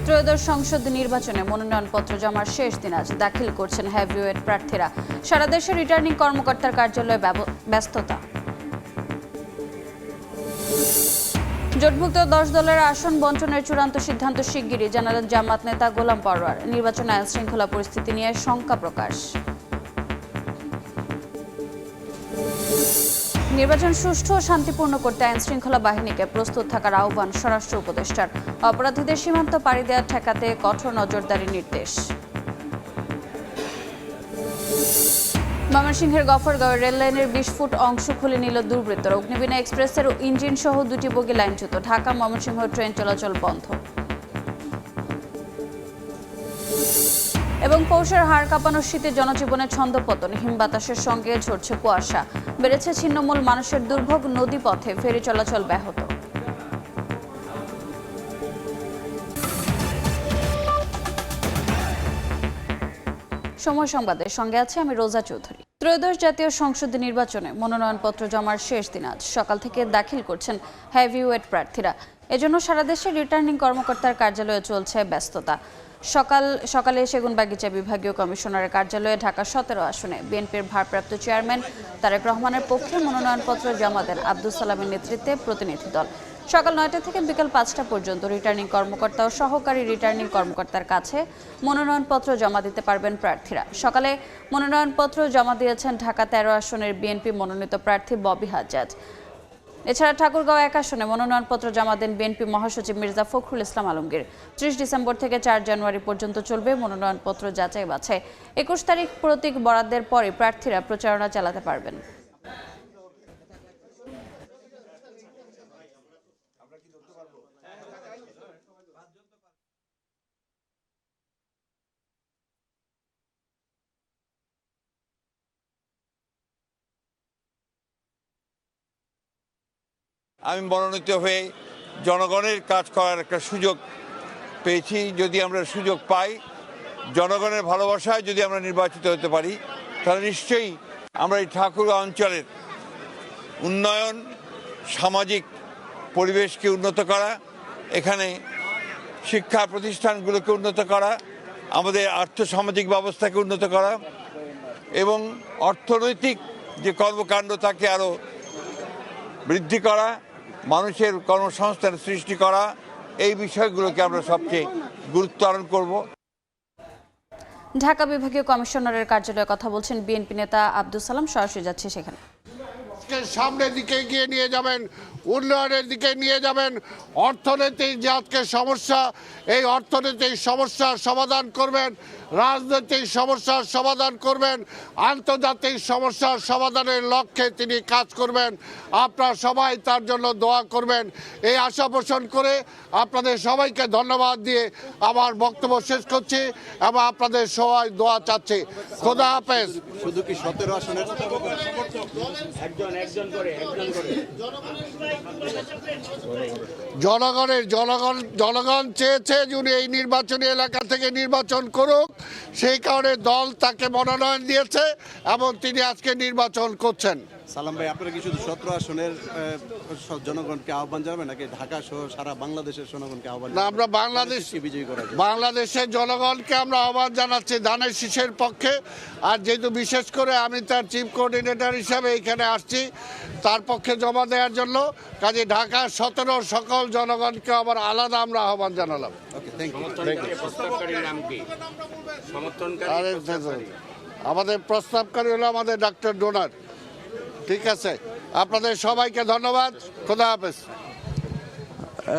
ত্রয়োদশ সংসদ নির্বাচনে মনোনয়নপত্র জমার শেষ দিন আজ দাখিল করছেন হেভিওয়েট প্রার্থীরা। সারা দেশে রিটার্নিং কর্মকর্তার কার্যালয়ে ব্যস্ততা। জোটভুক্ত 10 দলের আসন বণ্টনের চূড়ান্ত সিদ্ধান্ত শিগগিরই জানালেন জামাত নেতা গোলাম পরোয়ার। নির্বাচনে আইন শৃঙ্খলা পরিস্থিতি নিয়ে শঙ্কা প্রকাশ। নির্বাচন সুষ্ঠু ও শান্তিপূর্ণ করতে আইন শৃঙ্খলা বাহিনীকে প্রস্তুত থাকার আহ্বান স্বরাষ্ট্র উপদেষ্টার। অপরাধীদের সীমান্ত পাড়ি দেওয়া ঠেকাতে কঠোর নজরদারির নির্দেশ। ময়মনসিংহের গফরগাঁও রেললাইনের 20 ফুট অংশ খুলে নিল দুর্বৃত্তরা। অগ্নিবীণা এক্সপ্রেসের ইঞ্জিন সহ 2টি বগি লাইনচ্যুত। ঢাকা ময়মনসিংহ ট্রেন চলাচল বন্ধ। এবং পৌষের হাড় কাঁপানো শীতে জনজীবনে ছন্দপতন। হিম বাতাসের সঙ্গে ঝরছে কুয়াশা। বেড়েছে ছিন্নমূল মানুষের দুর্ভোগ। নদী পথে ফেরি চলাচল ব্যাহত। সময় সংবাদের সঙ্গে আছে আমি রোজা চৌধুরী। ত্রয়োদশ জাতীয় সংসদ নির্বাচনে মনোনয়নপত্র জমার শেষ দিন আজ সকাল থেকে দাখিল করছেন হেভিওয়েট প্রার্থীরা। এজন্য সারা দেশে রিটার্নিং কর্মকর্তার কার্যালয়ে চলছে ব্যস্ততা। সকালে সেগুনবাগিচা বিভাগীয় কমিশনারের কার্যালয়ে ঢাকা 17 আসনে বিএনপির ভারপ্রাপ্ত চেয়ারম্যান তারেক রহমানের পক্ষে মনোনয়নপত্র জমা দেন আব্দুল সালামের নেতৃত্বে প্রতিনিধি দল। সকাল 9টা থেকে বিকাল 5টা পর্যন্ত রিটার্নিং কর্মকর্তা ও সহকারী রিটার্নিং কর্মকর্তার কাছে মনোনয়নপত্র জমা দিতে পারবেন প্রার্থীরা। সকালে মনোনয়নপত্র জমা দিয়েছেন ঢাকা 13 আসনের বিএনপি মনোনীত প্রার্থী ববি হাজ্জাজ। এছাড়া ঠাকুরগাঁও 1 আসনে মনোনয়নপত্র জমা দেন বিএনপি মহাসচিব মির্জা ফখরুল ইসলাম আলমগীর। 30 ডিসেম্বর থেকে 4 জানুয়ারি পর্যন্ত চলবে মনোনয়নপত্র যাচাই বাছাই। 21 তারিখ প্রতীক বরাদ্দের পরে প্রার্থীরা প্রচারণা চালাতে পারবেন। আমি মনোনীত হয়ে জনগণের কাজ করার একটা সুযোগ পেয়েছি। যদি আমরা সুযোগ পাই, জনগণের ভালোবাসায় যদি আমরা নির্বাচিত হতে পারি, তাহলে নিশ্চয়ই আমরা এই ঠাকুরগাঁও অঞ্চলের উন্নয়ন, সামাজিক পরিবেশকে উন্নত করা, এখানে শিক্ষা প্রতিষ্ঠানগুলোকে উন্নত করা, আমাদের আর্থসামাজিক ব্যবস্থাকে উন্নত করা এবং অর্থনৈতিক যে কর্মকাণ্ড তাকে আরও বৃদ্ধি করা, মানুষের কর্মসংস্থান সৃষ্টি করা, এই বিষয়গুলোকে আমরা সবচেয়ে গুরুত্ব আরোপ করব। ঢাকা বিভাগীয় কমিশনারের কার্যালয়ে কথা বলছেন বিএনপি নেতা আব্দুল সালাম। সরাসরি যাচ্ছে সেখানে। সামনের দিকে এগিয়ে নিয়ে যাবেন, উন্নয়নের দিকে নিয়ে যাবেন। অর্থনৈতিক যে আজকে সমস্যা, এই অর্থনৈতিক সমস্যার সমাধান করবেন, রাজনৈতিক সমস্যার সমাধান করবেন, আন্তর্জাতিক সমস্যার সমাধানের লক্ষ্যে তিনি কাজ করবেন। আপনারা সবাই তার জন্য দোয়া করবেন, এই আশা পোষণ করে আপনাদের সবাইকে ধন্যবাদ দিয়ে আমার বক্তব্য শেষ করছি এবং আপনাদের সবাই দোয়া চাচ্ছি। খোদা হাফেজ। শুধু কি 17 আসনের জনগণ চেয়েছে যে উনি এই নির্বাচনী এলাকা থেকে নির্বাচন করুক, সেই কারণে দল তাকে মনোনয়ন দিয়েছে এবং তিনি আজকে নির্বাচন করছেন। সালাম ভাই, আপনারা কি শুধু 17 আসনের জনগণকে আহ্বান জানাবেন নাকি ঢাকা সহ সারা বাংলাদেশের জনগণকে আহ্বান? না, আমরা বাংলাদেশের জনগণকে আমরা আহ্বান জানাচ্ছি ধানের শীষের পক্ষে। আর যেহেতু বিশেষ করে আমি তার চিফ কোঅর্ডিনেটর হিসাবে এখানে আসছি তার পক্ষে জমা দেওয়ার জন্য, কাজে ঢাকা 17 সকল জনগণকে আবার আলাদা আমরা আহ্বান জানালাম। আমাদের প্রস্তাবকারী হলো আমাদের ডাক্তার ডোনার। ঠিক আছে, আপনাদের সবাইকে ধন্যবাদ। খোদা হাফেজ।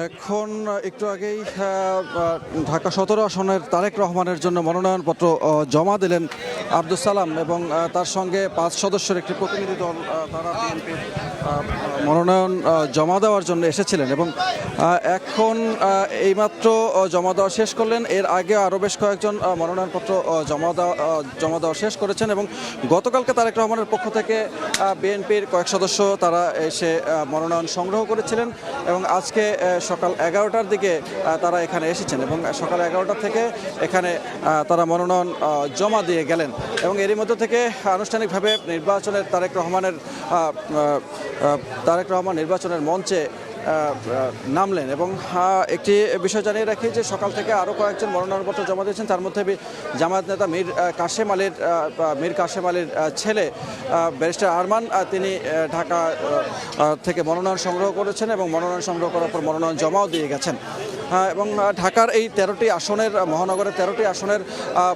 এখন একটু আগেই ঢাকা 17 আসনের তারেক রহমানের জন্য মনোনয়নপত্র জমা দিলেন আব্দুল সালাম এবং তার সঙ্গে 5 সদস্যের একটি প্রতিনিধি দল তারা বিএনপির মনোনয়ন জমা দেওয়ার জন্য এসেছিলেন এবং এখন এইমাত্র জমা দেওয়া শেষ করলেন। এর আগে আরও বেশ কয়েকজন মনোনয়নপত্র জমা দেওয়া শেষ করেছেন এবং গতকালকে তারেক রহমানের পক্ষ থেকে বিএনপির কয়েক সদস্য তারা এসে মনোনয়ন সংগ্রহ করেছিলেন এবং আজকে সকাল 11টার দিকে তারা এখানে এসেছেন এবং সকাল 11টা থেকে এখানে তারা মনোনয়ন জমা দিয়ে গেলেন এবং এরই মধ্য থেকে আনুষ্ঠানিকভাবে তারেক রহমান নির্বাচনের মঞ্চে নামলেন। এবং একটি বিষয় জানিয়ে রাখি যে সকাল থেকে আরও কয়েকজন মনোনয়নপত্র জমা দিয়েছেন, তার মধ্যে জামায়াত নেতা মীর কাশেম আলীর ছেলে ব্যারিস্টার আরমান, তিনি ঢাকা থেকে মনোনয়ন সংগ্রহ করেছেন এবং মনোনয়ন সংগ্রহ করার পর মনোনয়ন জমাও দিয়ে গেছেন। এবং ঢাকার এই 13টি আসনের, মহানগরের 13টি আসনের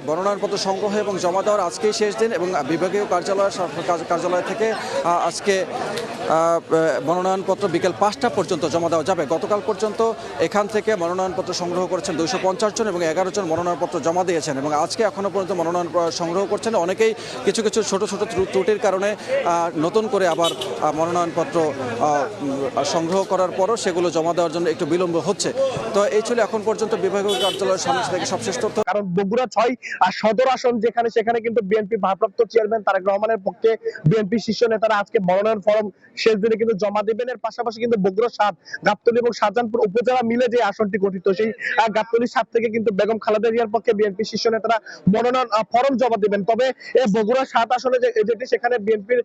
মনোনয়নপত্র সংগ্রহ এবং জমা দেওয়ার আজকেই শেষ দিন এবং বিভাগীয় কার্যালয় থেকে আজকে মনোনয়নপত্র বিকেল 5টা পর্যন্ত জমা দেওয়া যাবে। গতকাল পর্যন্ত এখান থেকে মনোনয়নপত্র সংগ্রহ করেছেন 250 জন এবং 11 জন মনোনয়নপত্র জমা দিয়েছেন এবং আজকে এখনও পর্যন্ত মনোনয়ন সংগ্রহ করছেন। অনেকেই কিছু ছোট ত্রুটির কারণে নতুন করে আবার মনোনয়নপত্র সংগ্রহ করার পরও সেগুলো জমা দেওয়ার জন্য একটু বিলম্ব হচ্ছে। তো এই ছিল এখন পর্যন্ত বিভাগীয় কার্যালয়ের সামনে থেকে সবশেষ তথ্য। কারণ বগুড়া 6 আর সদর আসন সেখানে কিন্তু বিএনপি ভারপ্রাপ্ত চেয়ারম্যান তারেক রহমানের পক্ষে বিএনপি শীর্ষ নেতারা আজকে মনোনয়ন ফরম শেষ দিনে কিন্তু জমা দেবেন। এর পাশাপাশি কিন্তু বগুড়া 7, গাবতলী এবং শাহজাহানপুর উপজেলা মিলে যে আসনটি গঠিত, সেই গাবতলী 7 থেকে কিন্তু বেগম খালেদা জিয়ার পক্ষে বিএনপি শীর্ষ নেতারা মনোনয়ন ফরম জমা দেবেন। তবে বগুড়া 7 আসনে যেটি, সেখানে বিএনপির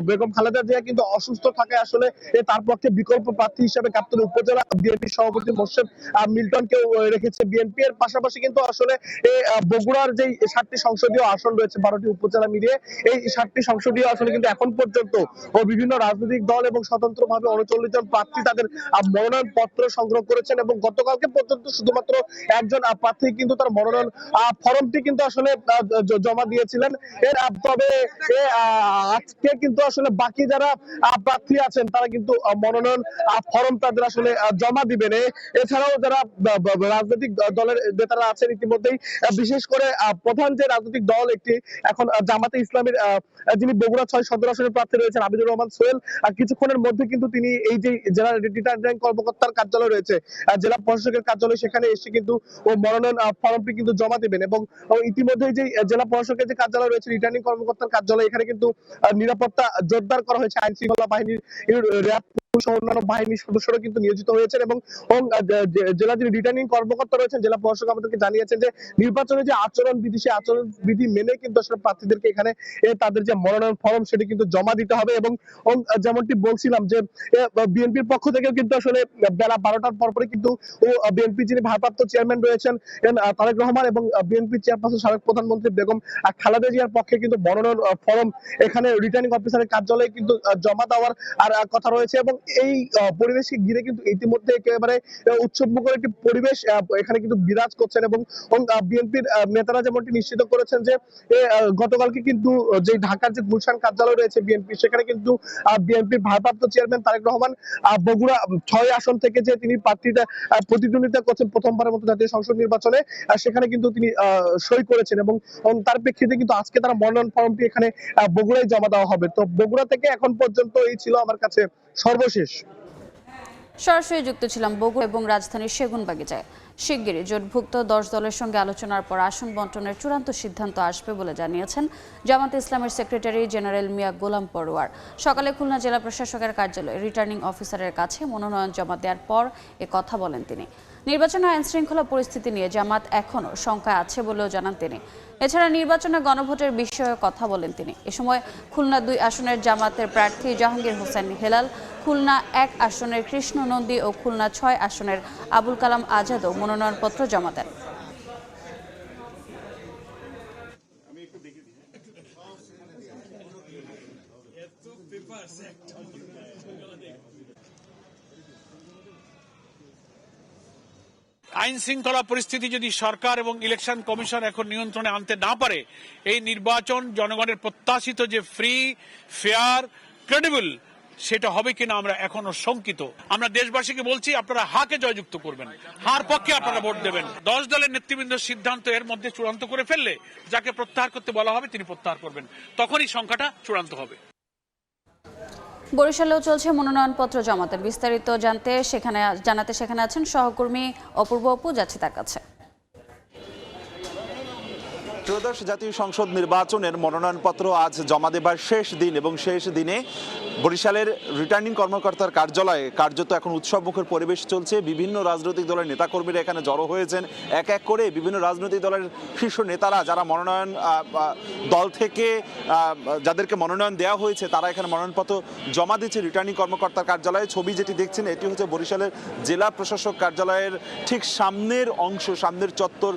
বেগম খালেদা জিয়া কিন্তু অসুস্থ থাকায় আসলে তার পক্ষে বিকল্প প্রার্থী হিসেবে গাবতলী উপজেলা বিএনপি সভাপতি মোর্শেদ মিল্টনকেও রেখেছে বিএনপি। এর পাশাপাশি কিন্তু আসলে বগুড়ার যে 7টি সংসদীয় আসন রয়েছে 12টি উপজেলা মিলিয়ে, এই 7টি সংসদীয় আসনে কিন্তু এখন পর্যন্ত বিভিন্ন রাজনৈতিক দল এবং স্বতন্ত্রভাবে 39 জন প্রার্থী তাদের মনোনয়ন পত্র সংগ্রহ করেছেন এবং গতকালকে পর্যন্ত শুধুমাত্র একজন প্রার্থী কিন্তু তার মনোনয়ন ফরমটি কিন্তু আসলে জমা দিয়েছিলেন। তবে আজকে কিন্তু আসলে বাকি যারা প্রার্থী আছেন তারা কিন্তু মনোনয়ন ফরম তাদের আসলে জমা দিবেন। এছাড়াও যারা রাজনৈতিক দলের নেতারা আছেন ইতিমধ্যেই, বিশেষ করে প্রধান যে রাজনৈতিক দল একটি এখন জামাতে ইসলামের যিনি বগুড়া 6 সদর আসনের প্রার্থী রয়েছেন আবিদুর রহমান সোহেল, কিছুক্ষণের মধ্যে কিন্তু তিনি এই যে জেলা রিটার্নিং কর্মকর্তার কার্যালয় রয়েছে, জেলা প্রশাসকের কার্যালয়, সেখানে এসে কিন্তু মনোনয়ন ফর্মটি কিন্তু জমা দিবেন। এবং ইতিমধ্যেই যে জেলা প্রশাসকের যে কার্যালয় রয়েছে, রিটার্নিং কর্মকর্তার কার্যালয়, এখানে কিন্তু নিরাপত্তা জোরদার করা হয়েছে। আইন শৃঙ্খলা বাহিনীর র্যাব অন্যান্য বাহিনীর সদস্যরা কিন্তু নিয়োজিত হয়েছেন এবং জেলা যিনি রিটার্নিং কর্মকর্তা রয়েছেন, জেলা প্রশাসক আমাদেরকে জানিয়েছেন যে নির্বাচনের যে আচরণ বিধি, সেই আচরণ বিধি মেনে কিন্তু আসলে প্রার্থীদেরকে এখানে তাদের যে মনোনয়ন ফর্ম সেটি কিন্তু জমা দিতে হবে। এবং যেমনটি বলছিলাম যে বিএনপির পক্ষ থেকে কিন্তু আসলে বেলা 12টার পরপরই কিন্তু বিএনপি যিনি ভারপ্রাপ্ত চেয়ারম্যান রয়েছেন তারেক রহমান এবং বিএনপি চেয়ারপারসন সাবেক প্রধানমন্ত্রী বেগম খালেদা জিয়ার পক্ষে কিন্তু মনোনয়ন ফর্ম এখানে রিটার্নিং অফিসারের কার্যালয়ে কিন্তু জমা দেওয়ার আর কথা রয়েছে। এবং এই পরিবেশকে ঘিরে কিন্তু ইতিমধ্যে একেবারে উৎসবমুখর একটি পরিবেশ এখানে কিন্তু বিরাজ করছেন। এবং বিএনপির নেতারা যেমনটি নিশ্চিত করেছেন যে গতকালকে কিন্তু যে ঢাকার যে গুলশান কার্যালয় রয়েছে বিএনপি, সেখানে কিন্তু বিএনপির ভারপ্রাপ্ত চেয়ারম্যান তারেক রহমান বগুড়া 6 আসন থেকে যে তিনি প্রার্থীটা প্রতিদ্বন্দ্বিতা করছেন প্রথমবারের মতো জাতীয় সংসদ নির্বাচনে, সেখানে কিন্তু তিনি সই করেছেন এবং তার প্রেক্ষিতে কিন্তু আজকে তারা মনোনয়ন ফর্মটি এখানে বগুড়ায় জমা দেওয়া হবে। তো বগুড়া থেকে এখন পর্যন্ত এই ছিল আমার কাছে সর্বশেষ। সরাসরি যুক্ত ছিলাম বগুড়া এবং রাজধানীর সেগুনবাগিচায়। শিগগিরই জোটভুক্ত 10 দলের সঙ্গে আলোচনার পর আসন বন্টনের চূড়ান্ত সিদ্ধান্ত আসবে বলে জানিয়েছেন জামাতে ইসলামের সেক্রেটারি জেনারেল মিয়া গোলাম পরোয়ার। সকালে খুলনা জেলা প্রশাসকের কার্যালয়ে রিটার্নিং অফিসারের কাছে মনোনয়ন জমা দেওয়ার পর এ কথা বলেন তিনি। নির্বাচনে আইন শৃঙ্খলা পরিস্থিতি নিয়ে জামাত এখনও শঙ্কায় আছে বলেও জানান তিনি। এছাড়া নির্বাচনে গণভোটের বিষয়ে কথা বলেন তিনি। এ সময় খুলনা 2 আসনের জামাতের প্রার্থী জাহাঙ্গীর হোসেন হেলাল, খুলনা 1 আসনের কৃষ্ণ নন্দী ও খুলনা 6 আসনের আবুল কালাম আজাদও মনোনয়নপত্র জমা দেন। আইন শৃঙ্খলা পরিস্থিতি যদি সরকার এবং ইলেকশন কমিশন এখন নিয়ন্ত্রণে আনতে না পারে, এই নির্বাচন জনগণের প্রত্যাশিত যে ফ্রি, ফেয়ার, ক্রেডিবল সেটা হবে কিনা আমরা এখনো শঙ্কিত। আমরা দেশবাসীকে বলছি, আপনারা হাকে জয়যুক্ত করবেন, হার পক্ষে আপনারা ভোট দেবেন। 10 দলের নেতৃবৃন্দ সিদ্ধান্ত এর মধ্যে চূড়ান্ত করে ফেললে যাকে প্রত্যাহার করতে বলা হবে তিনি প্রত্যাহার করবেন, তখনই সংখ্যাটা চূড়ান্ত হবে। বরিশালেও চলছে মনোনয়নপত্র জমাতে। বিস্তারিত জানাতে সেখানে আছেন সহকর্মী অপূর্ব। যাচ্ছি তার কাছে। ত্রয়োদশ জাতীয় সংসদ নির্বাচনের মনোনয়নপত্র আজ জমা দেবার শেষ দিন এবং শেষ দিনে বরিশালের রিটার্নিং কর্মকর্তার কার্যালয়ে কার্যত এখন উৎসবমুখর পরিবেশ চলছে। বিভিন্ন রাজনৈতিক দলের নেতাকর্মীরা এখানে জড়ো হয়েছেন। এক এক করে বিভিন্ন রাজনৈতিক দলের শীর্ষ নেতারা যারা মনোনয়ন দল থেকে যাদেরকে মনোনয়ন দেওয়া হয়েছে তারা এখানে মনোনয়নপত্র জমা দিচ্ছে রিটার্নিং কর্মকর্তার কার্যালয়ে। ছবি যেটি দেখছেন এটি হচ্ছে বরিশালের জেলা প্রশাসক কার্যালয়ের ঠিক সামনের অংশ, সামনের চত্বর।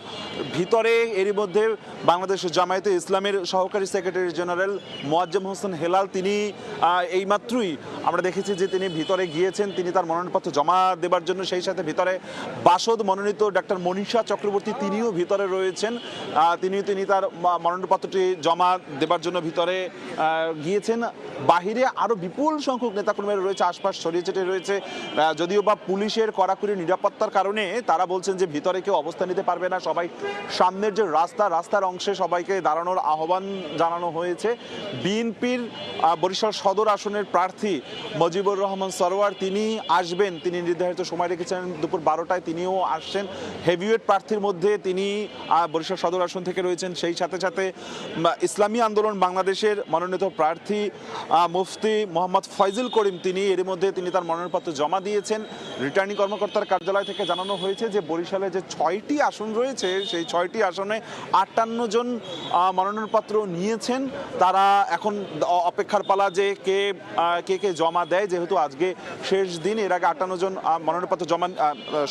ভিতরে এরই মধ্যে বাংলাদেশ জামায়াতে ইসলামের সহকারী সেক্রেটারি জেনারেল মোয়াজ্জেম হোসেন হেলাল তিনি এইমাত্রই আমরা দেখেছি যে তিনি ভিতরে গিয়েছেন, তিনি তার মনোনয়নপত্র জমা দেবার জন্য। সেই সাথে ভিতরে বাসদ মনোনীত ডাক্তার মনীষা চক্রবর্তী তিনিও ভিতরে রয়েছেন। তিনি তার মনোনয়নপত্রটি জমা দেবার জন্য ভিতরে গিয়েছেন। বাহিরে আরও বিপুল সংখ্যক নেতাকর্মীরা রয়েছে, আশপাশ ছড়িয়ে ছিটিয়ে রয়েছে। যদিও বা পুলিশের কড়াকড়ি নিরাপত্তার কারণে তারা বলছেন যে ভিতরে কেউ অবস্থান নিতে পারবে না। সবাই সামনের যে রাস্তার অংশে সবাইকে দাঁড়ানোর আহ্বান জানানো হয়েছে। বিএনপির বরিশাল সদর আসনের প্রার্থী মজিবুর রহমান সরোয়ার তিনি আসবেন, তিনি নির্ধারিত সময় রেখেছেন দুপুর 12টায়, তিনিও আসছেন। হেভিওয়েট প্রার্থীর মধ্যে তিনি বরিশাল সদর আসন থেকে রয়েছেন। সেই সাথে সাথে ইসলামী আন্দোলন বাংলাদেশের মনোনীত প্রার্থী মুফতি মোহাম্মদ ফয়জুল করিম তিনি এর মধ্যে তিনি তার মনোনয়নপত্র জমা দিয়েছেন। রিটার্নিং কর্মকর্তার কার্যালয় থেকে জানানো হয়েছে যে বরিশালে যে 6টি আসন রয়েছে সেই 6টি আসনে 58 জন মনোনয়নপত্র নিয়েছেন। তারা এখন অপেক্ষার পালা যে কে কে জমা দেয়, যেহেতু আজকে শেষ দিন। এর আগে 58 জন মনোনয়নপত্র জমা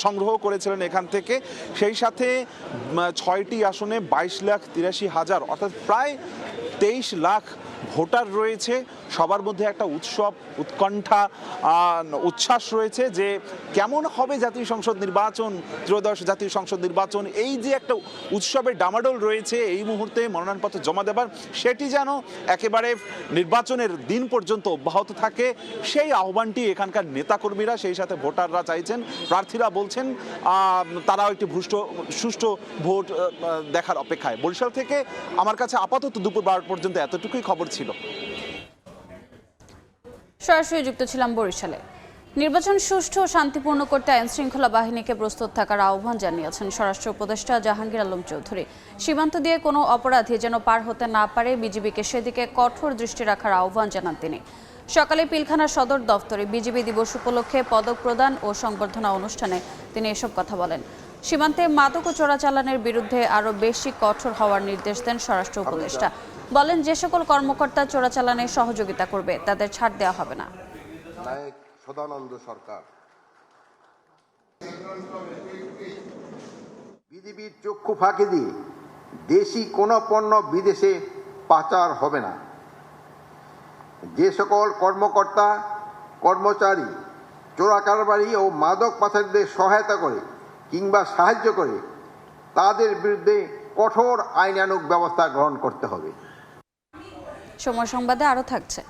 সংগ্রহ করেছিলেন এখান থেকে। সেই সাথে 6টি আসনে 22,83,000 অর্থাৎ প্রায় 23 লাখ ভোটার রয়েছে। সবার মধ্যে একটা উৎসব, উৎকণ্ঠা, উচ্ছ্বাস রয়েছে যে কেমন হবে জাতীয় সংসদ নির্বাচন, ত্রয়োদশ জাতীয় সংসদ নির্বাচন। এই যে একটা উৎসবের ডামাডোল রয়েছে এই মুহূর্তে মনোনয়নপত্র জমা দেবার, সেটি যেন একেবারে নির্বাচনের দিন পর্যন্ত অব্যাহত থাকে সেই আহ্বানটি এখানকার নেতাকর্মীরা সেই সাথে ভোটাররা চাইছেন। প্রার্থীরা বলছেন তারাও একটি সুষ্ঠু ভোট দেখার অপেক্ষায়। বরিশাল থেকে আমার কাছে আপাতত দুপুর 12 পর্যন্ত এতটুকুই খবর ছিল। সরাসরি যুক্ত ছিলাম বরিশালে। নির্বাচন সুষ্ঠু ও শান্তিপূর্ণ করতে আইন শৃঙ্খলা বাহিনীকে প্রস্তুত থাকার আহ্বান জানিয়েছেন স্বরাষ্ট্র উপদেষ্টা জাহাঙ্গীর আলম চৌধুরী। সীমান্ত দিয়ে কোনো অপরাধী যেন পার হতে না পারে, বিজিবিকে সেদিকে কঠোর দৃষ্টি রাখার আহ্বান জানান তিনি। সকালে পিলখানা সদর দফতরে বিজিবি দিবস উপলক্ষে পদক প্রদান ও সংবর্ধনা অনুষ্ঠানে তিনি এসব কথা বলেন। সীমান্তে মাদক ও চোরাচালানের বিরুদ্ধে আরও বেশি কঠোর হওয়ার নির্দেশ দেন স্বরাষ্ট্র উপদেষ্টা। বলেন, যে সকল কর্মকর্তা চোরাচালানে সহযোগিতা করবে তাদের ছাড় দেওয়া হবে না। নায়ক সদানন্দ সরকার, বিজিবির চক্ষু ফাঁকি দিয়ে দেশি কোনো পণ্য বিদেশে পাচার হবে না। যে সকল কর্মকর্তা কর্মচারী চোরাকারবারি ও মাদক পাচারীদের সহায়তা করে কিংবা সাহায্য করে তাদের বিরুদ্ধে কঠোর আইনানুগ ব্যবস্থা গ্রহণ করতে হবে। সময় সংবাদে আরও থাকছে।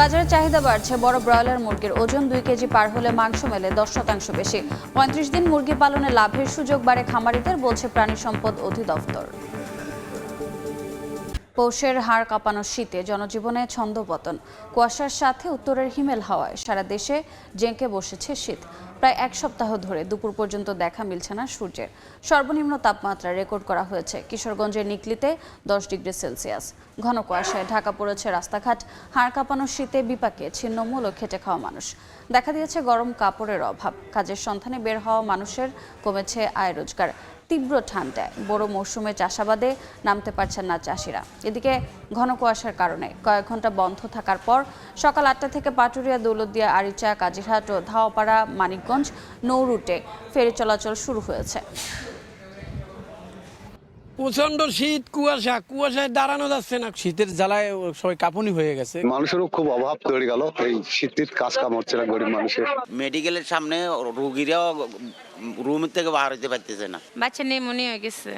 বাজারে চাহিদা বাড়ছে। বড় ব্রয়লার মুরগির ওজন 2 কেজি পার হলে মাংস মেলে 10% বেশি। 35 দিন মুরগি পালনে লাভের সুযোগ বাড়ে খামারিদের, বলছে প্রাণী সম্পদ অধিদপ্তর। পৌষের হাড় কাঁপানো শীতে জনজীবনে ছন্দপতন। কুয়াশার সাথে উত্তরের হিমেল হাওয়ায় সারা দেশে জেঁকে বসেছে শীত। প্রায় এক সপ্তাহ ধরে দুপুর পর্যন্ত দেখা মিলছে না সূর্যের। সর্বনিম্ন তাপমাত্রা রেকর্ড করা হয়েছে কিশোরগঞ্জের নিকলিতে 10 ডিগ্রি সেলসিয়াস। ঘন কুয়াশায় ঢাকা পড়েছে রাস্তাঘাট। হাড় কাঁপানো শীতে বিপাকে ছিন্নমূল ও খেটে খাওয়া মানুষ। দেখা দিয়েছে গরম কাপড়ের অভাব। কাজের সন্ধানে বের হওয়া মানুষের কমেছে আয় রোজগার। তীব্র ঠান্ডায় বড় মৌসুমে চাষাবাদে নামতে পারছেন না চাষিরা। এদিকে ঘন কুয়াশার কারণে কয়েক ঘন্টা বন্ধ থাকার পর সকাল 8টা থেকে পাটুরিয়া, দৌলতদিয়া, আরিচা, কাজিরহাট ও ধাওপাড়া, মানিকগঞ্জ নৌ রুটে ফেরি চলাচল শুরু হয়েছে। প্রচন্ড শীত, কুয়াশায় দাঁড়ানো যাচ্ছে না। শীতের জ্বালায় সবাই কাঁপুনি হয়ে গেছে। মানুষেরও খুব অভাব তৈরি গেল, এই শীতের কাজ কাম হচ্ছে না গরিব মানুষের। মেডিকেলের সামনে রোগীরাও রুম থেকে বার হতে পারতেছে না। বাচ্চা নিউমোনিয়া হয়ে গেছে,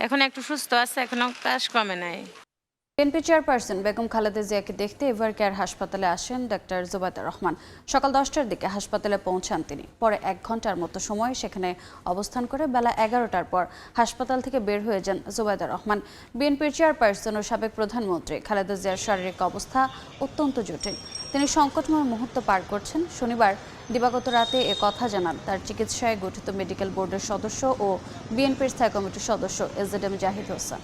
এখন একটু সুস্থ আছে, এখনো কাজ কমে নাই। বিএনপি চেয়ারপারসন বেগম খালেদা জিয়াকে দেখতে এভার কেয়ার হাসপাতালে আসেন ডাক্তার জুবাইদা রহমান। সকাল 10টার দিকে হাসপাতালে পৌঁছান তিনি। পরে 1 ঘন্টার মতো সময় সেখানে অবস্থান করে বেলা 11টার পর হাসপাতাল থেকে বের হয়ে যান জুবাইদা রহমান। বিএনপির চেয়ারপারসন ও সাবেক প্রধানমন্ত্রী খালেদা জিয়ার শারীরিক অবস্থা অত্যন্ত জটিল। তিনি সংকটময় মুহূর্ত পার করছেন। শনিবার দিবাগত রাতে এ কথা জানান তার চিকিৎসায় গঠিত মেডিকেল বোর্ডের সদস্য ও বিএনপির স্থায়ী কমিটির সদস্য AZM Zahid Hossain.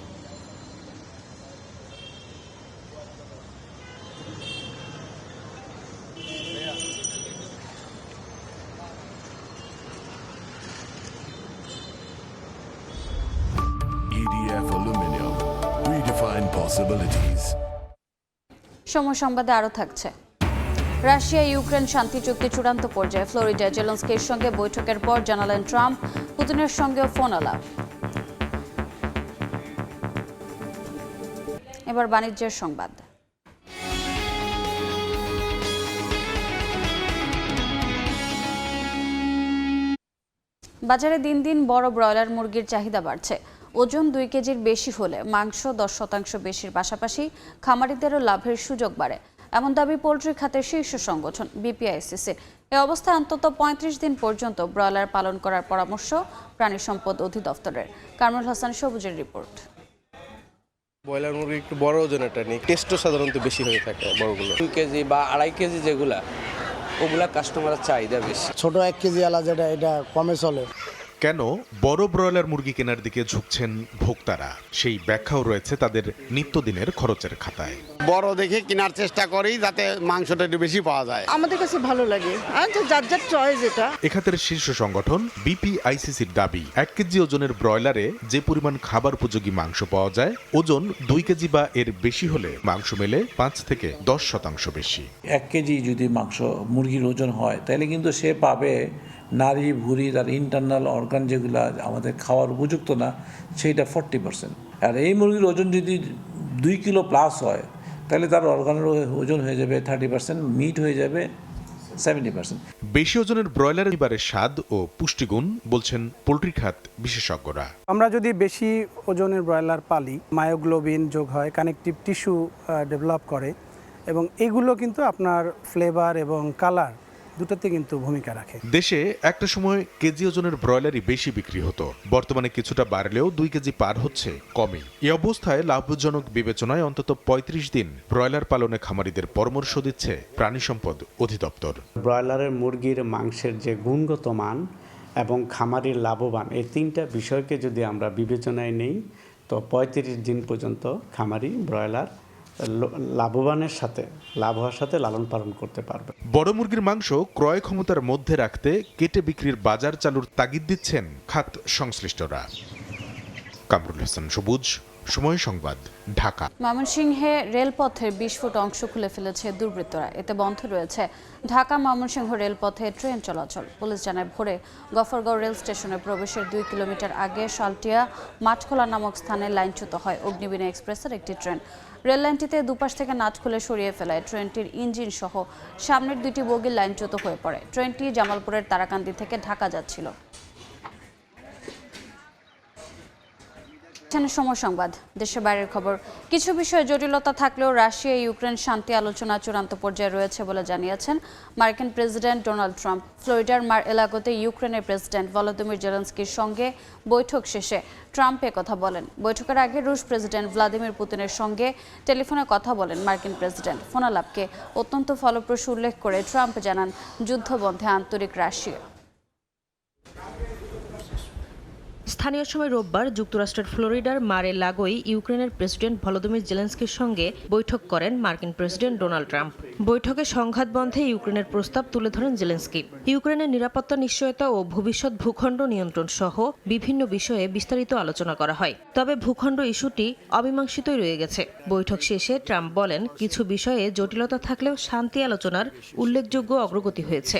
EDF Aluminium. Redefine possibilities. সময় সংবাদে আরও থাকছে। রাশিয়া ইউক্রেন শান্তি চুক্তি চূড়ান্ত পর্যায়ে, ফ্লোরিডা জেলেনস্কির সঙ্গে বৈঠকের পর জানালেন ট্রাম্প। পুতিনের সঙ্গেও ফোন আলাপ। এবার বাণিজ্যের সংবাদ। বাজারে দিন দিন বড় ব্রয়লার মুরগির চাহিদা বাড়ছে। ওজন 2 কেজির বেশি হলে মাংস 10% বেশির পাশাপাশি খামারিদেরও লাভের সুযোগ বাড়ে, এমন দাবি পোল্ট্রি খাতের শীর্ষ সংগঠন বিপিআইসিসির। এ অবস্থায় অন্তত 35 দিন পর্যন্ত ব্রয়লার পালন করার পরামর্শ প্রাণী সম্পদ অধিদপ্তরের। কামরুল হাসান সবুজের রিপোর্ট। ব্রয়লার মুরগি একটু বড় ওজনেরটা নেই, টেস্টও সাধারণত বেশি হয়ে থাকে বড়গুলো। 2 কেজি বা 2.5 কেজি যেগুলা, ওগুলা কাস্টমারের চাহিদা বেশি। ছোট 1 কেজি আলা যেটা, এটা কমে চলে। কেন বড় ব্রয়লার মুরগি কেনার দিকে ঝুঁকছেন ভোক্তারা, সেই ব্যাখ্যাও রয়েছে তাদের নিত্যদিনের খরচের খাতায়। বড় দেখে কেনার চেষ্টা করি যাতে মাংসটা একটু বেশি পাওয়া যায়। আমাদের কাছে ভালো লাগে, আর যার যার চয়েস এটা। এ খাতের শীর্ষ সংগঠন বিপিআইসিসির দাবি, 1 কেজি ওজনের ব্রয়লারে যে পরিমাণ খাবার উপযোগী মাংস পাওয়া যায়, ওজন 2 কেজি বা এর বেশি হলে মাংস মেলে 5 থেকে 10% বেশি। 1 কেজি যদি মাংস মুরগির ওজন হয় তাহলে কিন্তু সে পাবে নারী ভুঁড়ি, তার ইন্টারনাল অর্গান যেগুলো আমাদের খাওয়ার উপযুক্ত না, সেইটা 40%। আর এই মুরগির ওজন যদি 2 কিলো প্লাস হয় তাহলে তার অর্গানের ওজন হয়ে যাবে 30%, মিট হয়ে যাবে 70%। বেশি ওজনের ব্রয়লারের এবারে স্বাদ ও পুষ্টিগুণ বলছেন পোল্ট্রি খাত বিশেষজ্ঞরা। আমরা যদি বেশি ওজনের ব্রয়লার পালি, মায়োগ্লোবিন যোগ হয়, কানেকটিভ টিস্যু ডেভেলপ করে, এবং এগুলো কিন্তু আপনার ফ্লেভার এবং কালার দুটোতে কিন্তু ভূমিকা রাখে। দেশে একটা সময় কেজি ওজনের ব্রয়লারই বেশি বিক্রি হতো, বর্তমানে কিছুটা বাড়লেও 2 কেজি পার হচ্ছে কমই। এই অবস্থায় লাভজনক বিবেচনায় অন্তত 35 দিন ব্রয়লার পালনে খামারিদের পরামর্শ দিচ্ছে প্রাণী সম্পদ অধিদপ্তর। ব্রয়লারের মুরগির মাংসের যে গুণগত মান এবং খামারির লাভবান, এই 3টা বিষয়কে যদি আমরা বিবেচনায় নেই তো 35 দিন পর্যন্ত খামারি ব্রয়লার লাভবানের সাথে, লাভ হওয়ার সাথে লালন পালন করতে পারবে। বড় মুরগির মাংস ক্রয় ক্ষমতার মধ্যে রাখতে কেটে বিক্রির বাজার চালুর তাগিদ দিচ্ছেন খাত সংশ্লিষ্টরা। কামরুল হাসান সবুজ, সময় সংবাদ, ঢাকা। ময়মনসিংহে রেলপথের 20 ফুট অংশ খুলে ফেলেছে দুর্বৃত্তরা। এতে বন্ধ রয়েছে ঢাকা ময়মনসিংহ রেলপথে ট্রেন চলাচল। পুলিশ জানায়, ভোরে গফরগাঁও রেল স্টেশনে প্রবেশের 2 কিলোমিটার আগে শালটিয়া মাঠখোলা নামক স্থানে লাইনচ্যুত হয় অগ্নিবীণা এক্সপ্রেসের একটি ট্রেন। রেল লাইনটিতে দুপাশ থেকে নাট খুলে সরিয়ে ফেলায় ট্রেনটির ইঞ্জিন সহ সামনের 2টি বগি লাইনচ্যুত হয়ে পড়ে। ট্রেনটি জামালপুরের তারাকান্দি থেকে ঢাকা যাচ্ছিল। সময় সংবাদ, দেশের বাইরের খবর। কিছু বিষয়ে জটিলতা থাকলেও রাশিয়া ইউক্রেন শান্তি আলোচনা চূড়ান্ত পর্যায়ে রয়েছে বলে জানিয়েছেন মার্কিন প্রেসিডেন্ট ডোনাল্ড ট্রাম্প। ফ্লোরিডার মার এলাগোতে ইউক্রেনের প্রেসিডেন্ট ভলোদিমির জেলেনস্কির সঙ্গে বৈঠক শেষে ট্রাম্প কথা বলেন। বৈঠকের আগে রুশ প্রেসিডেন্ট ভ্লাদিমির পুতিনের সঙ্গে টেলিফোনে কথা বলেন মার্কিন প্রেসিডেন্ট। ফোনালাপকে অত্যন্ত ফলপ্রসূ উল্লেখ করে ট্রাম্প জানান, যুদ্ধবন্ধে আন্তরিক রাশিয়া। স্থানীয় সময় রোববার যুক্তরাষ্ট্রের ফ্লোরিডার মারে লাগোই ইউক্রেনের প্রেসিডেন্ট ভলোদিমির জেলেনস্কির সঙ্গে বৈঠক করেন মার্কিন প্রেসিডেন্ট ডোনাল্ড ট্রাম্প। বৈঠকে সংঘাত বন্ধে ইউক্রেনের প্রস্তাব তুলে ধরেন জেলেনস্কি। ইউক্রেনের নিরাপত্তা নিশ্চয়তা ও ভবিষ্যৎ ভূখণ্ড নিয়ন্ত্রণ সহ বিভিন্ন বিষয়ে বিস্তারিত আলোচনা করা হয়। তবে ভূখণ্ড ইস্যুটি অমীমাংসিতই রয়ে গেছে। বৈঠক শেষে ট্রাম্প বলেন, কিছু বিষয়ে জটিলতা থাকলেও শান্তি আলোচনার উল্লেখযোগ্য অগ্রগতি হয়েছে।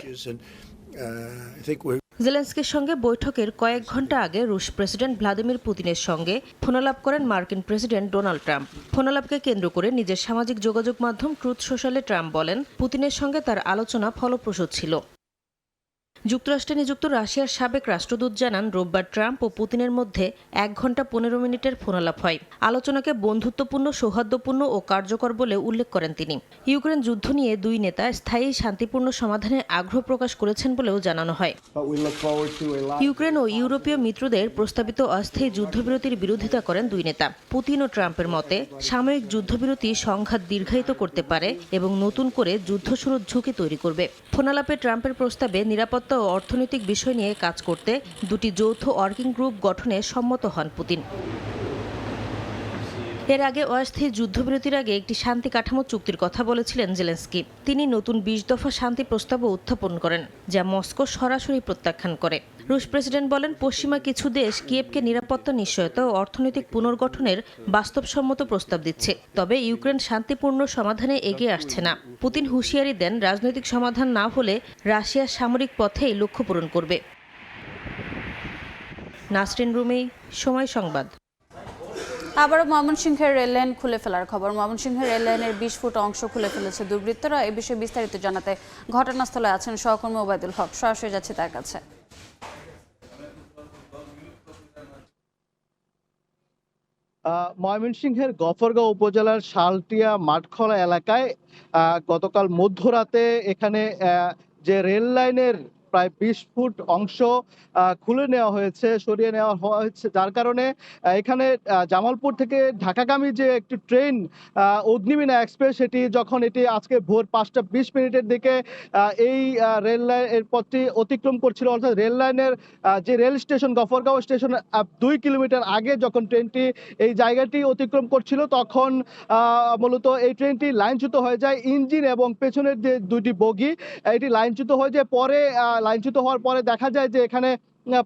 জেলেনস্কির সঙ্গে বৈঠকের কয়েক ঘন্টা আগে রুশ প্রেসিডেন্ট ভ্লাদিমির পুতিনের সঙ্গে ফোনালাপ করেন মার্কিন প্রেসিডেন্ট ডোনাল্ড ট্রাম্প। ফোনালাপকে কেন্দ্র করে নিজের সামাজিক যোগাযোগ মাধ্যম ট্রুথ সোশ্যালে ট্রাম্প বলেন, পুতিনের সঙ্গে তার আলোচনা ফলপ্রসূ ছিল। যুক্তরাষ্ট্রে নিযুক্ত রাশিয়ার সাবেক রাষ্ট্রদূত জানান, রোববার ট্রাম্প ও পুতিনের মধ্যে 1 ঘণ্টা 15 মিনিটের ফোনালাপ হয়। আলোচনাকে বন্ধুত্বপূর্ণ, সৌহার্দ্যপূর্ণ ও কার্যকর বলে উল্লেখ করেন তিনি। ইউক্রেন যুদ্ধ নিয়ে দুই নেতা স্থায়ী শান্তিপূর্ণ সমাধানে আগ্রহ প্রকাশ করেছেন বলেও জানানো হয়। ইউক্রেন ও ইউরোপীয় মিত্রদের প্রস্তাবিত অস্থায়ী যুদ্ধবিরতির বিরোধিতা করেন দুই নেতা। পুতিন ও ট্রাম্পের মতে সাময়িক যুদ্ধবিরতি সংঘাত দীর্ঘায়িত করতে পারে এবং নতুন করে যুদ্ধ শুরুর ঝুঁকি তৈরি করবে। ফোনালাপে ট্রাম্পের প্রস্তাবে নিরাপত্তা ও অর্থনৈতিক বিষয় নিয়ে কাজ করতে দুটি যৌথ ওয়ার্কিং গ্রুপ গঠনে সম্মত হন পুতিন। এর আগে অস্থায়ী যুদ্ধবিরতির আগে একটি শান্তি কাঠামো চুক্তির কথা বলেছিলেন জেলেন্সকি। তিনি নতুন 20 দফা শান্তি প্রস্তাবও উত্থাপন করেন, যা মস্কো সরাসরি প্রত্যাখ্যান করে। রুশ প্রেসিডেন্ট বলেন, পশ্চিমা কিছু দেশ কিয়েভকে নিরাপত্তা নিশ্চয়তা ও অর্থনৈতিক পুনর্গঠনের বাস্তবসম্মত প্রস্তাব দিচ্ছে, তবে ইউক্রেন শান্তিপূর্ণ সমাধানে এগিয়ে আসছে না। পুতিন হুঁশিয়ারি দেন, রাজনৈতিক সমাধান না হলে রাশিয়া সামরিক পথেই লক্ষ্য পূরণ করবে। নাসরিন রুমি, সময় সংবাদ। আবারও ময়মনসিংহের রেললাইন খুলে ফেলার খবর। ময়মনসিংহের রেললাইনের 20 ফুট অংশ খুলে ফেলেছে দুর্বৃত্তরা। এ বিষয়ে বিস্তারিত জানাতে ঘটনাস্থলে আছেন সহকর্মী ওবায়দুল হক। সরাসরি যাচ্ছে তার কাছে। ময়মনসিংহের গফরগাঁও উপজেলার শালটিয়া মাঠখলা এলাকায় গতকাল মধ্যরাতে এখানে যে রেল লাইনের প্রায় 20 ফুট অংশ খুলে নেওয়া হয়েছে, সরিয়ে নেওয়া হয়েছে, যার কারণে এখানে জামালপুর থেকে ঢাকাগামী যে একটি ট্রেন অগ্নিবীণা এক্সপ্রেস, সেটি যখন এটি আজকে ভোর 5টা 20 মিনিটের দিকে এই রেল লাইনের পথটি অতিক্রম করছিল, অর্থাৎ রেল লাইনের যে rail station Gafargaon station 2 kilometre আগে যখন ট্রেনটি এই জায়গাটি অতিক্রম করছিল, তখন মূলত এই ট্রেনটি লাইনচ্যুত হয়ে যায়। ইঞ্জিন এবং পেছনের যে দুটি বগি এটি লাইনচ্যুত হয়ে যায়। পরে লাইনচ্যুত হওয়ার পরে দেখা যায় যে এখানে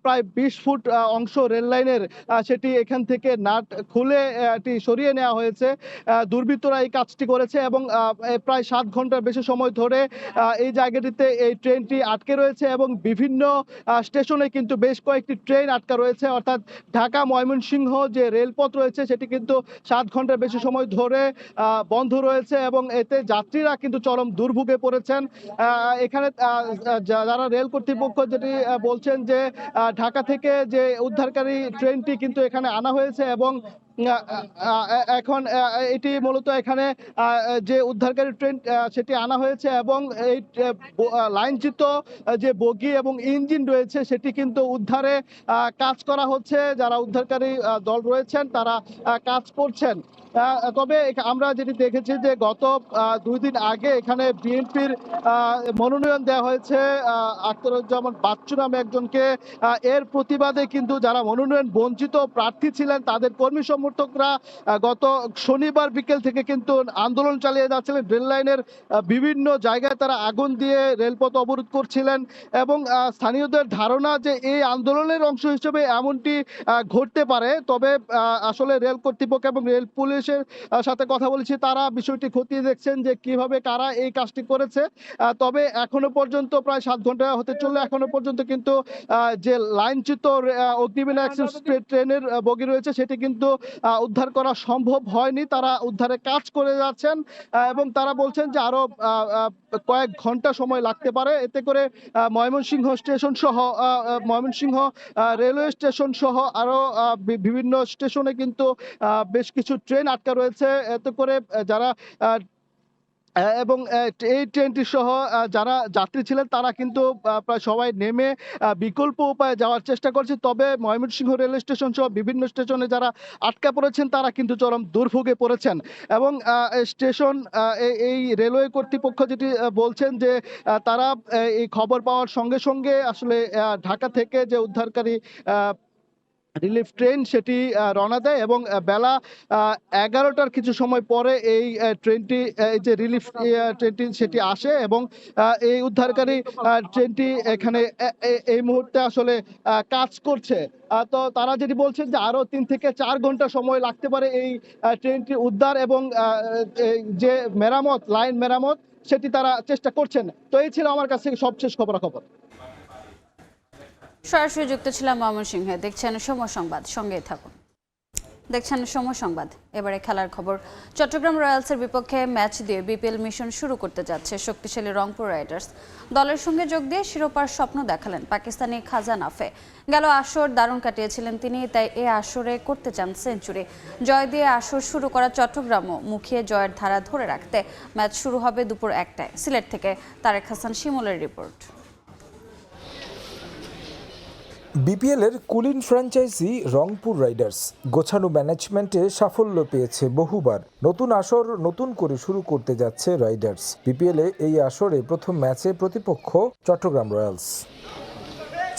প্রায় 20 ফুট অংশ রেল লাইনের সেটি এখান থেকে নাট খুলে এটি সরিয়ে নেওয়া হয়েছে। দুর্বৃত্তরা এই কাজটি করেছে এবং প্রায় 7 ঘন্টার বেশি সময় ধরে এই জায়গাটিতে এই ট্রেনটি আটকে রয়েছে এবং বিভিন্ন স্টেশনে কিন্তু বেশ কয়েকটি ট্রেন আটকা রয়েছে, অর্থাৎ ঢাকা ময়মনসিংহ যে রেলপথ রয়েছে সেটি কিন্তু 7 ঘন্টার বেশি সময় ধরে বন্ধ রয়েছে এবং এতে যাত্রীরা কিন্তু চরম দুর্ভোগে পড়েছেন। এখানে যারা রেল কর্তৃপক্ষ যেটি বলছেন যে ঢাকা থেকে যে উদ্ধারকারী ট্রেনটি কিন্তু এখানে আনা হয়েছে এবং এখন এটি মূলত এখানে যে উদ্ধারকারী ট্রেন সেটি আনা হয়েছে এবং এই লাইনচ্যুত যে বগি এবং ইঞ্জিন রয়েছে সেটি কিন্তু উদ্ধারে কাজ করা হচ্ছে। যারা উদ্ধারকারী দল রয়েছেন তারা কাজ করছেন। তবে আমরা যেটি দেখেছি যে গত 2 দিন আগে এখানে বিএনপির মনোনয়ন দেওয়া হয়েছে আখতারুজ্জামান বাচ্চু নামে একজনকে। এর প্রতিবাদে কিন্তু যারা মনোনয়ন বঞ্চিত প্রার্থী ছিলেন তাদের কর্মী সমর্থকরা গত শনিবার বিকেল থেকে কিন্তু আন্দোলন চালিয়ে যাচ্ছিলেন। রেল লাইনের বিভিন্ন জায়গায় তারা আগুন দিয়ে রেলপথ অবরোধ করছিলেন এবং স্থানীয়দের ধারণা যে এই আন্দোলনের অংশ হিসেবে এমনটি ঘটতে পারে। তবে আসলে রেল কর্তৃপক্ষ এবং রেল পুলিশের সাথে কথা বলেছি, তারা বিষয়টি খতিয়ে দেখছেন যে কিভাবে কারা এই কাজটি করেছে। তবে এখনো পর্যন্ত প্রায় 7 ঘন্টা হতে চললে এখনো পর্যন্ত কিন্তু যে লাইনচ্যুত অগ্নিবীণা এক্সপ্রেস ট্রেনের বগি রয়েছে সেটি কিন্তু উদ্ধার করা সম্ভব হয়নি। তারা উদ্ধারে কাজ করে যাচ্ছেন এবং তারা বলছেন যে আরো কয়েক ঘন্টা সময় লাগতে পারে। এতে করে ময়মনসিংহ স্টেশন সহ ময়মনসিংহ রেলওয়ে স্টেশন সহ আরো বিভিন্ন স্টেশনে কিন্তু বেশ কিছু ট্রেন আটকা রয়েছে। এতে করে যারা এবং এই ট্রেনটি সহ যারা যাত্রী ছিলেন তারা কিন্তু প্রায় সবাই নেমে বিকল্প উপায়ে যাওয়ার চেষ্টা করছে। তবে ময়মনসিংহ রেল স্টেশন সহ বিভিন্ন স্টেশনে যারা আটকা পড়েছেন তারা কিন্তু চরম দুর্ভোগে পড়েছেন এবং স্টেশন এই রেলওয়ে কর্তৃপক্ষ যেটি বলছেন যে তারা এই খবর পাওয়ার সঙ্গে সঙ্গে আসলে ঢাকা থেকে যে উদ্ধারকারী রিলিফ ট্রেন সেটি রওনা দেয় এবং বেলা 11টার কিছু সময় পরে এই ট্রেনটি এই যে রিলিফ ট্রেনটি সেটি আসে এবং এই উদ্ধারকারী ট্রেনটি এখানে এই মুহূর্তে আসলে কাজ করছে। তো তারা যেটি বলছেন যে আরো 3 থেকে 4 ঘন্টা সময় লাগতে পারে এই ট্রেনটি উদ্ধার এবং যে মেরামত লাইন মেরামত সেটি তারা চেষ্টা করছেন। তো এই ছিল আমার কাছ থেকে সবশেষ খবরাখবর। সরাসরি যুক্ত ছিলাম ময়মনসিংহে। দেখছেন সময় সংবাদ, সঙ্গেই থাকুন। দেখছেন সময় সংবাদ। এবারে খেলার খবর। চট্টগ্রাম রয়্যালসের বিপক্ষে ম্যাচ দিয়ে বিপিএল মিশন শুরু করতে যাচ্ছে শক্তিশালী রংপুর রাইডার্স। দলের সঙ্গে যোগ দিয়ে শিরোপার স্বপ্ন দেখালেন পাকিস্তানি খাজা নাফে। গেল আসর দারুণ কাটিয়েছিলেন তিনি, তাই এ আসরে করতে চান সেঞ্চুরি। জয় দিয়ে আসর শুরু করা চট্টগ্রামও মুখিয়ে জয়ের ধারা ধরে রাখতে ম্যাচ শুরু হবে দুপুর 1টায়। সিলেট থেকে তারেক হাসান শিমুলের রিপোর্ট। বিপিএলের কুলিন ফ্র্যাঞ্চাইজি রংপুর রাইডার্স গোছানো ম্যানেজমেন্টে সাফল্য পেয়েছে বহুবার। নতুন আসর নতুন করে শুরু করতে যাচ্ছে রাইডার্স। বিপিএলে এই আসরে প্রথম ম্যাচে প্রতিপক্ষ চট্টগ্রাম রয়্যালস।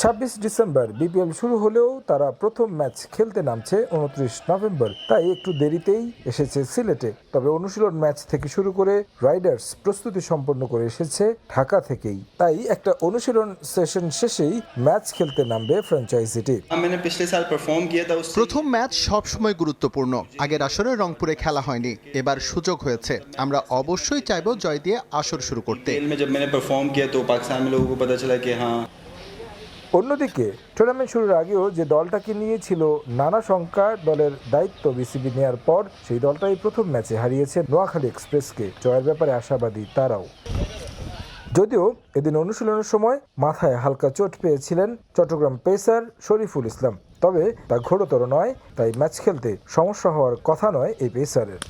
26 ডিসেম্বর বিপিএল শুরু হলেও তারা প্রথম ম্যাচ খেলতে নামছে 29 নভেম্বর, তাই একটু দেরিতেই এসেছে সিলেটে। তবে অনুশীলন ম্যাচ থেকে শুরু করে রাইডার্স প্রস্তুতি সম্পন্ন করে এসেছে ঢাকা থেকেই, তাই একটা অনুশীলন সেশন শেষেই ম্যাচ খেলতে নামবে ফ্র্যাঞ্চাইজিটি। প্রথম ম্যাচ সবসময় গুরুত্বপূর্ণ। আগের আসরে রংপুরে খেলা হয়নি, এবার সুযোগ হয়েছে। আমরা অবশ্যই চাইবো জয় দিয়ে আসর শুরু করতে। অন্যদিকে টুর্নামেন্ট শুরুর আগেও যে দলটাকে নিয়েছিল নানা শঙ্কা, দলের দায়িত্ব বিসিবি নেয়ার পর সেই দলটাই প্রথম ম্যাচে হারিয়েছে নোয়াখালী এক্সপ্রেসকে। জয়ের ব্যাপারে আশাবাদী তারাও। যদিও এদিন অনুশীলনের সময় মাথায় হালকা চোট পেয়েছিলেন চট্টগ্রাম পেসার শরীফুল ইসলাম, তবে তা ঘোরতর নয়, তাই ম্যাচ খেলতে সমস্যা হওয়ার কথা নয় এই পেসারের।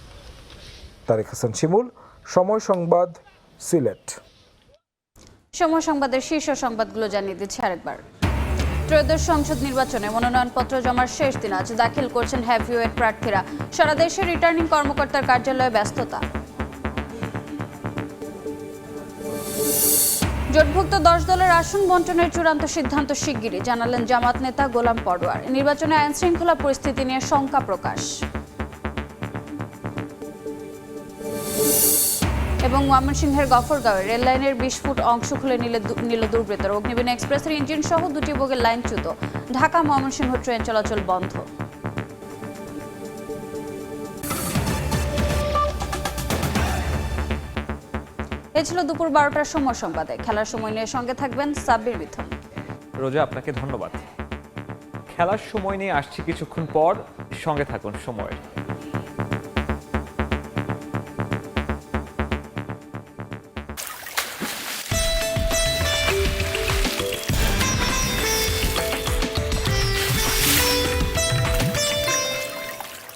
তারেক হাসান শিমুল, সময় সংবাদ, সিলেট। সময় সংবাদের শীর্ষ সংবাদগুলো জানিয়ে দিচ্ছি আরেকবার। ত্রয়োদশ সংসদ নির্বাচনে মনোনয়নপত্র জমার শেষ দিন আজ দাখিল করছেন হেভিওয়েট প্রার্থীরা। সারা দেশে রিটার্নিং কর্মকর্তার কার্যালয়ে ব্যস্ততা। জোটভুক্ত 10 দলের আসন বণ্টনের চূড়ান্ত সিদ্ধান্ত শিগগিরই, জানালেন জামাত নেতা গোলাম পরোয়ার। নির্বাচনে আইনশৃঙ্খলা পরিস্থিতি নিয়ে শঙ্কা প্রকাশ। এবং ময়মনসিংহের গফরগাঁওয়ে রেল লাইনের 20 ফুট অংশ খুলে নিল দুর্বৃত্তরা। অগ্নিবীণা এক্সপ্রেসের ইঞ্জিন সহ 2টি বগির লাইনচ্যুত। ঢাকা ময়মনসিংহ ট্রেন চলাচল বন্ধ। এ ছিল দুপুর 12টার সময় সংবাদে। খেলার সময় নিয়ে সঙ্গে থাকবেন সাব্বির মিথুন। রোজা, আপনাকে ধন্যবাদ। খেলার সময় নিয়ে আসছি কিছুক্ষণ পর, সঙ্গে থাকুন সময়ের।